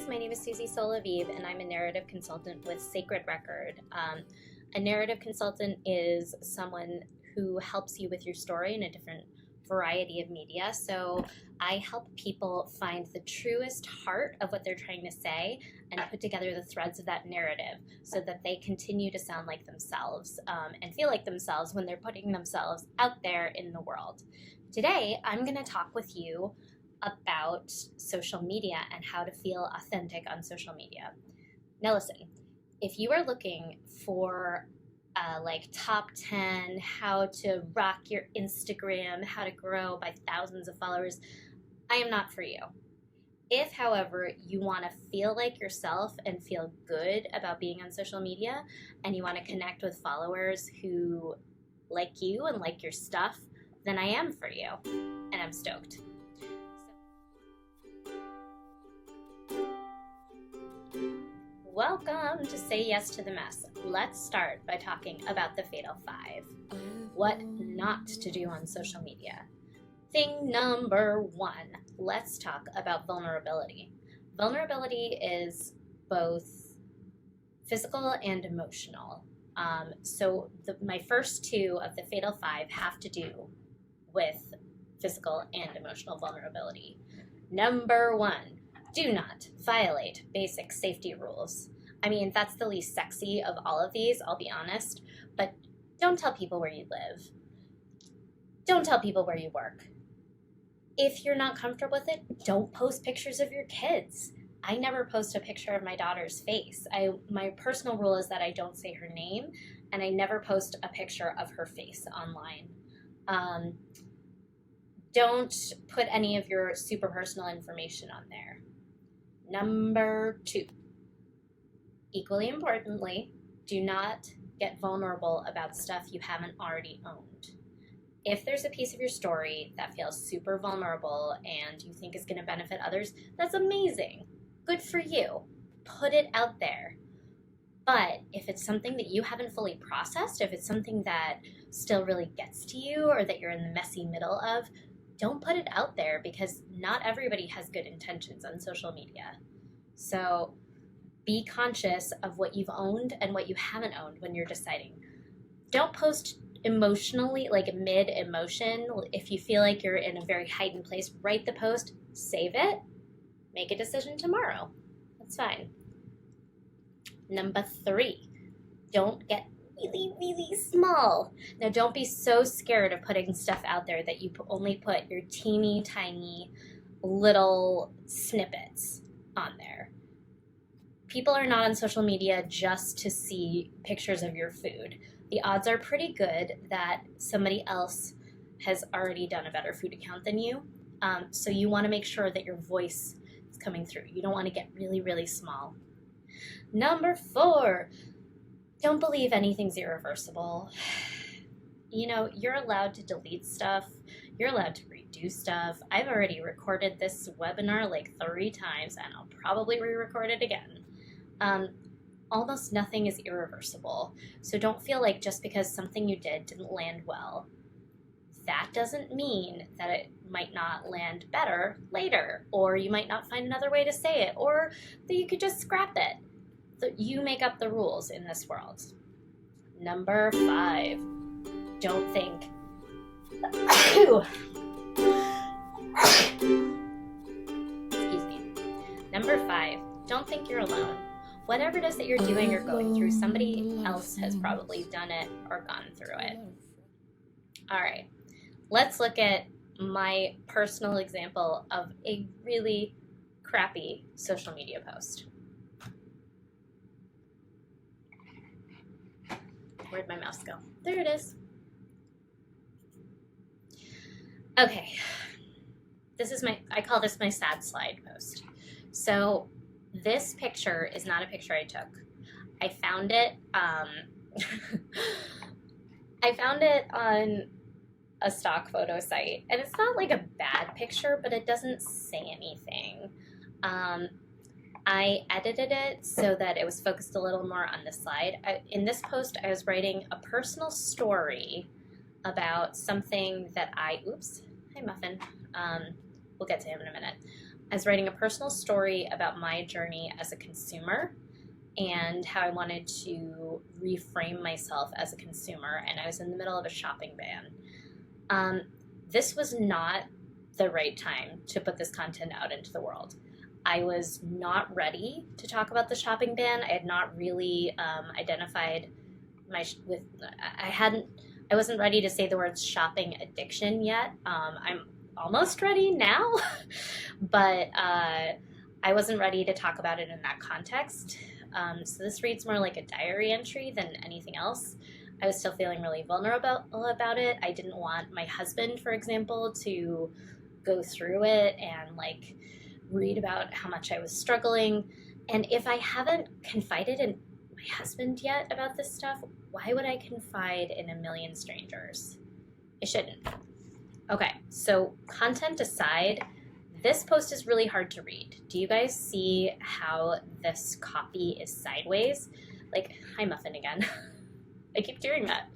guys, my name is Susie Solaviv and I'm a narrative consultant with Sacred Record. A narrative consultant is someone who helps you with your story in a different variety of media. So I help people find the truest heart of what they're trying to say and put together the threads of that narrative so that they continue to sound like themselves and feel like themselves when they're putting themselves out there in the world. Today, I'm going to talk with you about social media and how to feel authentic on social media. Now listen, if you are looking for top 10 how to rock your Instagram, how to grow by thousands of followers, I am not for you. If, however, you want to feel like yourself and feel good about being on social media and you want to connect with followers who like you and like your stuff, then I am for you, and I'm stoked. Welcome to Say Yes to the Mess. Let's start by talking about the Fatal 5. What not to do on social media. Thing number 1, let's talk about vulnerability. Vulnerability is both physical and emotional. My first 2 of the Fatal 5 have to do with physical and emotional vulnerability. Number 1. Do not violate basic safety rules. I mean, that's the least sexy of all of these, I'll be honest, but don't tell people where you live. Don't tell people where you work. If you're not comfortable with it, don't post pictures of your kids. I never post a picture of my daughter's face. My personal rule is that I don't say her name, and I never post a picture of her face online. Don't put any of your super personal information on there. Number 2, equally importantly, do not get vulnerable about stuff you haven't already owned. If there's a piece of your story that feels super vulnerable and you think is going to benefit others, that's amazing. Good for you. Put it out there. But if it's something that you haven't fully processed, if it's something that still really gets to you or that you're in the messy middle of, don't put it out there because not everybody has good intentions on social media. So be conscious of what you've owned and what you haven't owned when you're deciding. Don't post emotionally, like mid-emotion. If you feel like you're in a very heightened place, write the post, save it, make a decision tomorrow. That's fine. Number 3, don't get really, really small. Now, don't be so scared of putting stuff out there that you only put your teeny tiny little snippets on there. People are not on social media just to see pictures of your food. The odds are pretty good that somebody else has already done a better food account than you. So you want to make sure that your voice is coming through. You don't want to get really, really small. Number 4, don't believe anything's irreversible. You know, you're allowed to delete stuff. You're allowed to redo stuff. I've already recorded this webinar like 3 times, and I'll probably re-record it again. Almost nothing is irreversible. So don't feel like just because something you did didn't land well, that doesn't mean that it might not land better later, or you might not find another way to say it, or that you could just scrap it. So you make up the rules in this world. Number 5, don't think. Excuse me. Number 5, don't think you're alone. Whatever it is that you're doing or going through, somebody else has probably done it or gone through it. All right, let's look at my personal example of a really crappy social media post. Where'd my mouse go? There it is. Okay, I call this my sad slide post. So this picture is not a picture I took. I found it, on a stock photo site, and it's not like a bad picture, but it doesn't say anything. I edited it so that it was focused a little more on the slide. In this post, I was writing a personal story about something that hi Muffin, we'll get to him in a minute. I was writing a personal story about my journey as a consumer and how I wanted to reframe myself as a consumer, and I was in the middle of a shopping ban. This was not the right time to put this content out into the world. I was not ready to talk about the shopping ban. I had not really identified I wasn't ready to say the words shopping addiction yet. I'm almost ready now, but I wasn't ready to talk about it in that context. So this reads more like a diary entry than anything else. I was still feeling really vulnerable about it. I didn't want my husband, for example, to go through it and like read about how much I was struggling. And if I haven't confided in my husband yet about this stuff, why would I confide in a million strangers? I shouldn't. Okay, so content aside, this post is really hard to read. Do you guys see how this copy is sideways? Like, hi Muffin again. I keep doing that.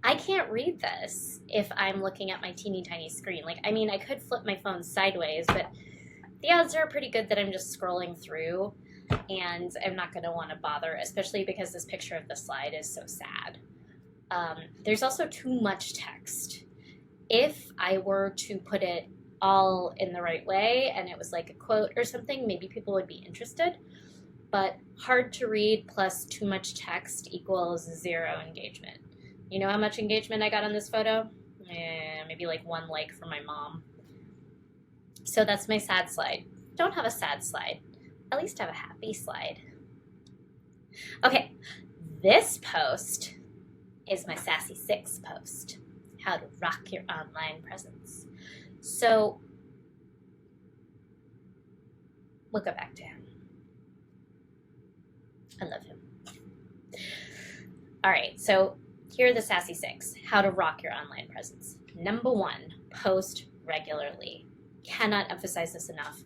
I can't read this if I'm looking at my teeny tiny screen. Like, I mean, I could flip my phone sideways, but the odds are pretty good that I'm just scrolling through and I'm not going to want to bother, especially because this picture of the slide is so sad. There's also too much text. If I were to put it all in the right way and it was like a quote or something, maybe people would be interested. But hard to read plus too much text equals 0 engagement. You know how much engagement I got on this photo? Maybe like 1 like from my mom. So that's my sad slide. Don't have a sad slide. At least have a happy slide. Okay, this post is my Sassy 6 post. How to rock your online presence. So we'll go back to him. I love him. All right, so here are the Sassy 6. How to rock your online presence. Number 1, post regularly. Cannot emphasize this enough.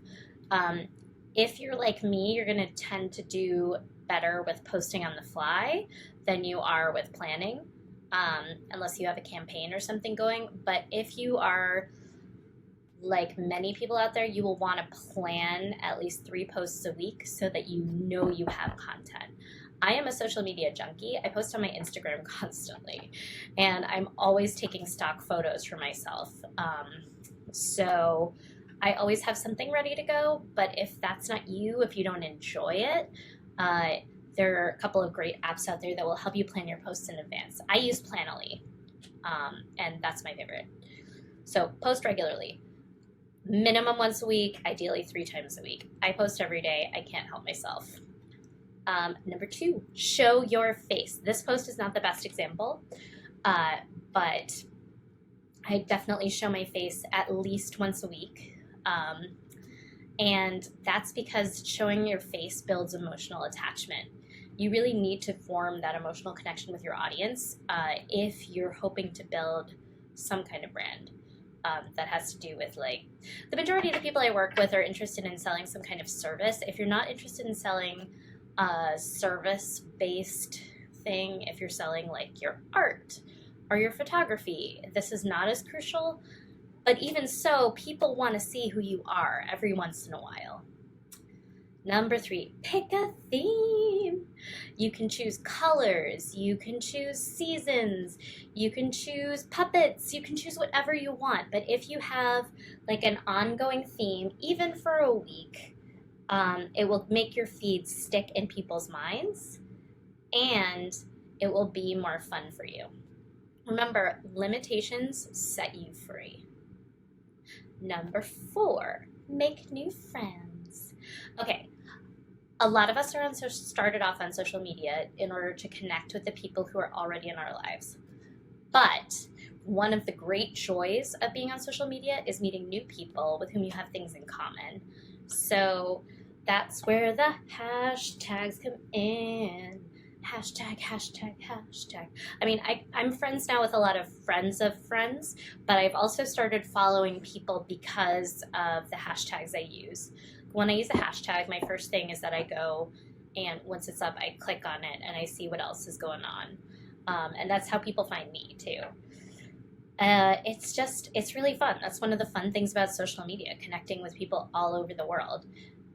If you're like me, you're going to tend to do better with posting on the fly than you are with planning, unless you have a campaign or something going. But if you are like many people out there, you will want to plan at least 3 posts a week so that you know you have content. I am a social media junkie. I post on my Instagram constantly, and I'm always taking stock photos for myself. So I always have something ready to go, but if that's not you, if you don't enjoy it, there are a couple of great apps out there that will help you plan your posts in advance. I use Planoly, and that's my favorite. So post regularly. Minimum once a week, ideally 3 times a week. I post every day. I can't help myself. Number 2, show your face. This post is not the best example, but I definitely show my face at least once a week. And that's because showing your face builds emotional attachment. You really need to form that emotional connection with your audience if you're hoping to build some kind of brand. That has to do with, like, the majority of the people I work with are interested in selling some kind of service. If you're not interested in selling a service-based thing, if you're selling like your art or your photography, this is not as crucial. But even so, people want to see who you are every once in a while. Number 3, pick a theme. You can choose colors, you can choose seasons, you can choose puppets, you can choose whatever you want. But if you have like an ongoing theme, even for a week, it will make your feed stick in people's minds and it will be more fun for you. Remember, limitations set you free. Number 4, make new friends. Okay, a lot of us are started off on social media in order to connect with the people who are already in our lives. But one of the great joys of being on social media is meeting new people with whom you have things in common. So that's where the hashtags come in. Hashtag, hashtag, hashtag. I mean, I'm friends now with a lot of friends, but I've also started following people because of the hashtags I use. When I use a hashtag, my first thing is that I go and once it's up, I click on it and I see what else is going on. And that's how people find me too. It's really fun. That's one of the fun things about social media, connecting with people all over the world,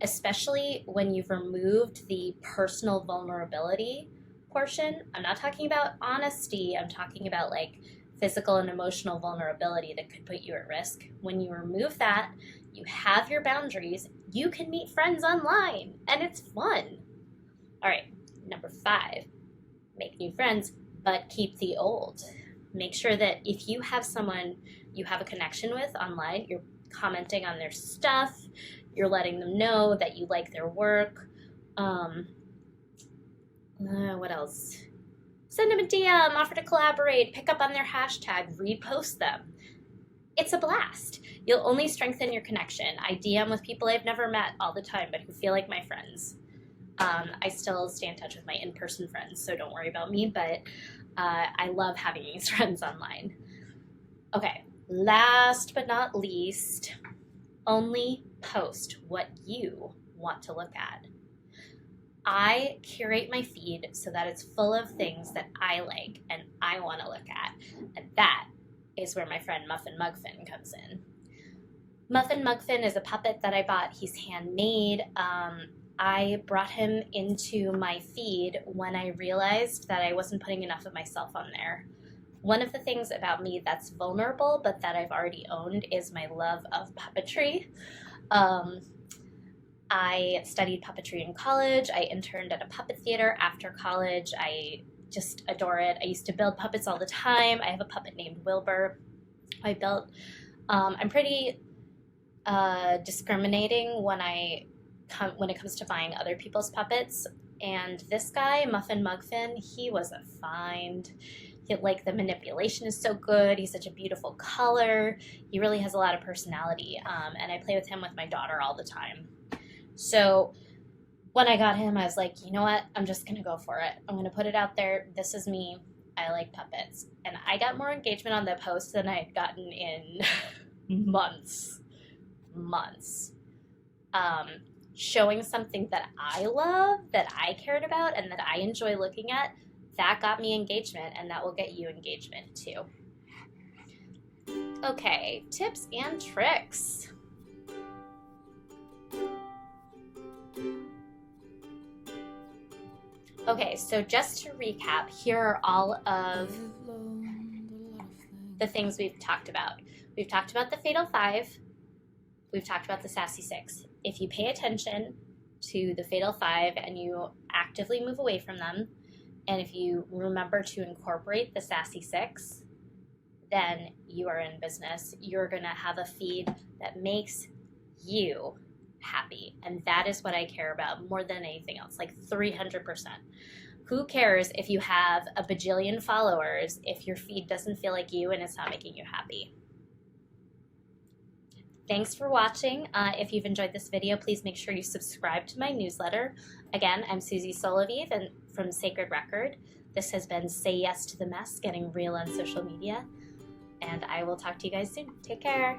especially when you've removed the personal vulnerability portion. I'm not talking about honesty, I'm talking about like physical and emotional vulnerability that could put you at risk. When you remove that, you have your boundaries, you can meet friends online, and it's fun. All right, number 5, make new friends, but keep the old. Make sure that if you have someone you have a connection with online, you're commenting on their stuff, you're letting them know that you like their work. What else? Send them a DM, offer to collaborate, pick up on their hashtag, repost them. It's a blast. You'll only strengthen your connection. I DM with people I've never met all the time, but who feel like my friends. I still stay in touch with my in-person friends, so don't worry about me, but I love having these friends online. Okay, last but not least, only post what you want to look at. I curate my feed so that it's full of things that I like and I want to look at, and that is where my friend Muffin Mugfin comes in. Muffin Mugfin is a puppet that I bought. He's handmade. I brought him into my feed when I realized that I wasn't putting enough of myself on there. One of the things about me that's vulnerable but that I've already owned is my love of puppetry. I studied puppetry in college. I interned at a puppet theater after college. I just adore it. I used to build puppets all the time. I have a puppet named Wilbur. I built. I'm pretty discriminating when it comes to buying other people's puppets. And this guy, Muffin Mugfin, he was a find. Like, the manipulation is so good. He's such a beautiful color. He really has a lot of personality. And I play with him with my daughter all the time. So when I got him, I was like, you know what? I'm just going to go for it. I'm going to put it out there. This is me. I like puppets. And I got more engagement on the post than I had gotten in months. Showing something that I love, that I cared about, and that I enjoy looking at, that got me engagement, and that will get you engagement too. Okay, tips and tricks. Okay, so just to recap, here are all of the things we've talked about. We've talked about the Fatal 5. We've talked about the Sassy 6. If you pay attention to the Fatal 5 and you actively move away from them, and if you remember to incorporate the Sassy 6, then you are in business. You're going to have a feed that makes you happy. And that is what I care about more than anything else, like 300%. Who cares if you have a bajillion followers if your feed doesn't feel like you and it's not making you happy? Thanks for watching. If you've enjoyed this video, please make sure you subscribe to my newsletter. Again, I'm Susie Soloviv and from Sacred Record. This has been Say Yes to the Mess, getting real on social media. And I will talk to you guys soon. Take care.